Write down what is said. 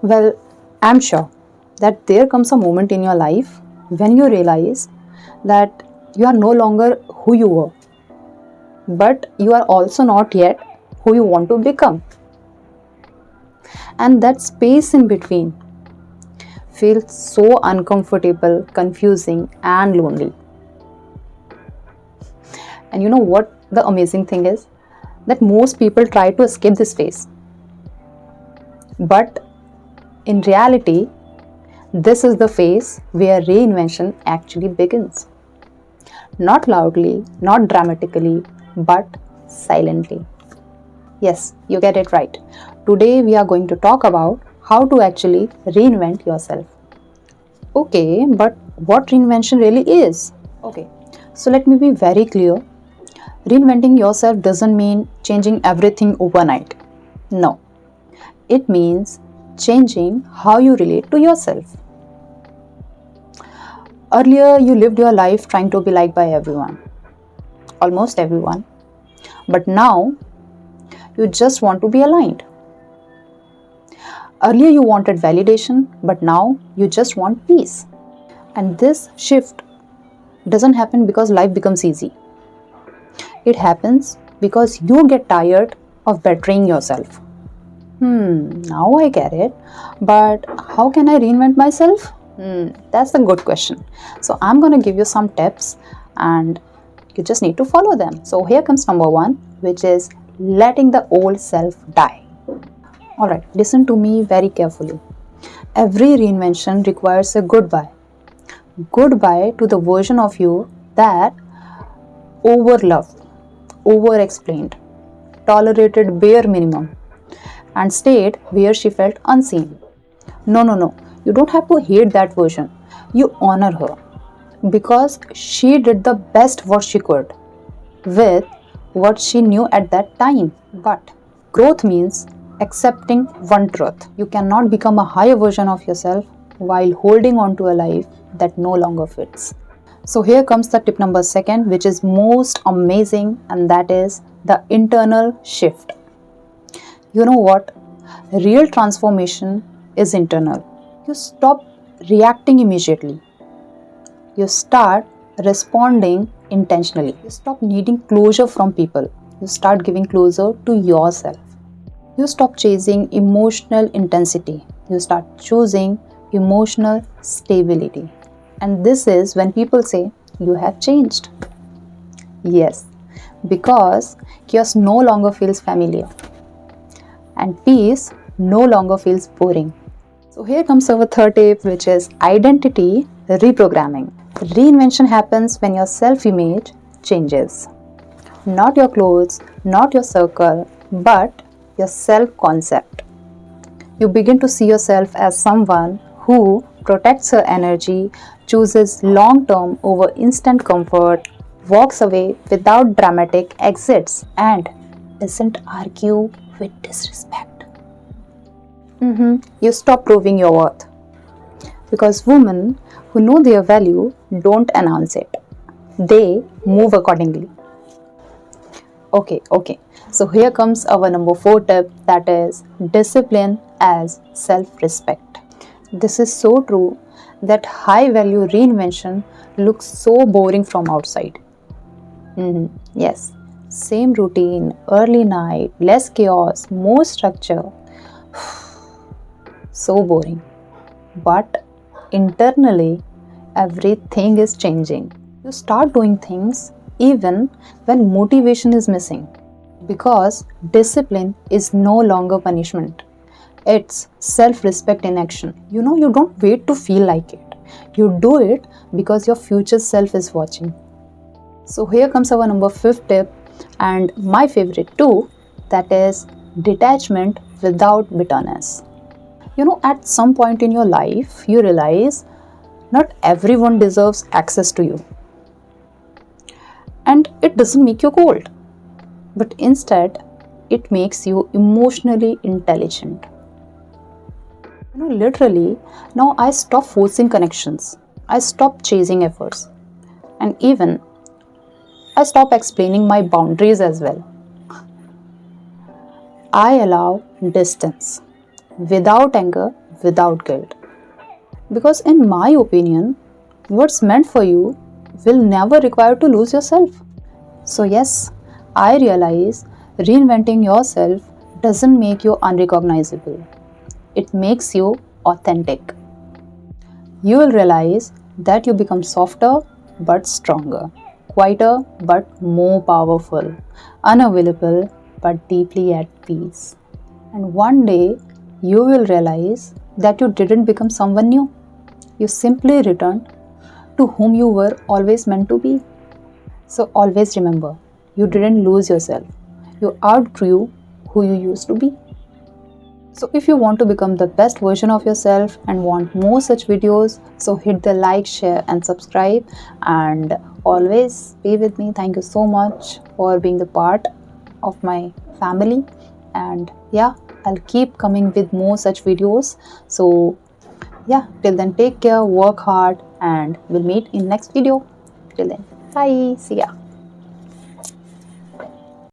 Well, I'm sure that there comes a moment in your life when you realize that you are no longer who you were, but you are also not yet who you want to become. And that space in between feels so uncomfortable, confusing, and lonely. And you know what the amazing thing is? That most people try to escape this phase. But in reality, this is the phase where reinvention actually begins. Not loudly, not dramatically, but silently. Yes, you get it right. Today we are going to talk about how to actually reinvent yourself. Okay, but what reinvention really is? Okay, so let me be very clear. Reinventing yourself doesn't mean changing everything overnight. No, it means changing how you relate to yourself. Earlier, you lived your life trying to be liked by everyone, almost everyone. But now, you just want to be aligned. Earlier, you wanted validation, but now you just want peace. And this shift doesn't happen because life becomes easy. It happens because you get tired of betraying yourself. Now I get it. But how can I reinvent myself? That's a good question. So I'm going to give you some tips and you just need to follow them. So here comes number one, which is letting the old self die. Alright, listen to me very carefully. Every reinvention requires a goodbye. Goodbye to the version of you that overloved, over explained, tolerated bare minimum, and stayed where she felt unseen. No, no, no. You don't have to hate that version. You honor her because she did the best what she could with what she knew at that time. But growth means accepting one truth. You cannot become a higher version of yourself while holding on to a life that no longer fits. So here comes the tip number second, which is most amazing, and that is the internal shift. You know what? Real transformation is internal. You stop reacting immediately. You start responding intentionally. You stop needing closure from people. You start giving closure to yourself. You stop chasing emotional intensity. You start choosing emotional stability. And this is when people say, you have changed. Yes, because chaos no longer feels familiar and peace no longer feels boring. So here comes our third tip, which is identity reprogramming. Reinvention happens when your self-image changes. Not your clothes, not your circle, but your self-concept. You begin to see yourself as someone who protects her energy, chooses long-term over instant comfort, walks away without dramatic exits, and doesn't argue with disrespect. You stop proving your worth because women who know their value don't announce it, they move accordingly. Okay. So here comes our number four tip, that is discipline as self respect. This is so true that high value reinvention looks so boring from outside. Yes, same routine, early night, less chaos, more structure. So boring. But internally, everything is changing. You start doing things even when motivation is missing because discipline is no longer punishment. It's self respect in action. You don't wait to feel like it, you do it because your future self is watching. So, here comes our number fifth tip, and my favorite too, that is detachment without bitterness. At some point in your life, you realize not everyone deserves access to you. And it doesn't make you cold, but instead, it makes you emotionally intelligent. Literally, now I stop forcing connections, I stop chasing efforts, and even I stop explaining my boundaries as well. I allow distance without anger, without guilt. Because, in my opinion, what's meant for you will never require to lose yourself. So, yes, I realize reinventing yourself doesn't make you unrecognizable, it makes you authentic. You will realize that you become softer but stronger, quieter but more powerful, unavailable but deeply at peace. And one day you will realize that you didn't become someone new. You simply returned to whom you were always meant to be. So always remember, you didn't lose yourself. You outgrew who you used to be. So if you want to become the best version of yourself and want more such videos, so hit the like, share and subscribe, and always be with me. Thank you so much for being the part of my family, and yeah, I'll keep coming with more such videos. So yeah, till then, take care, work hard, and we'll meet in next video. Till then, bye, see ya.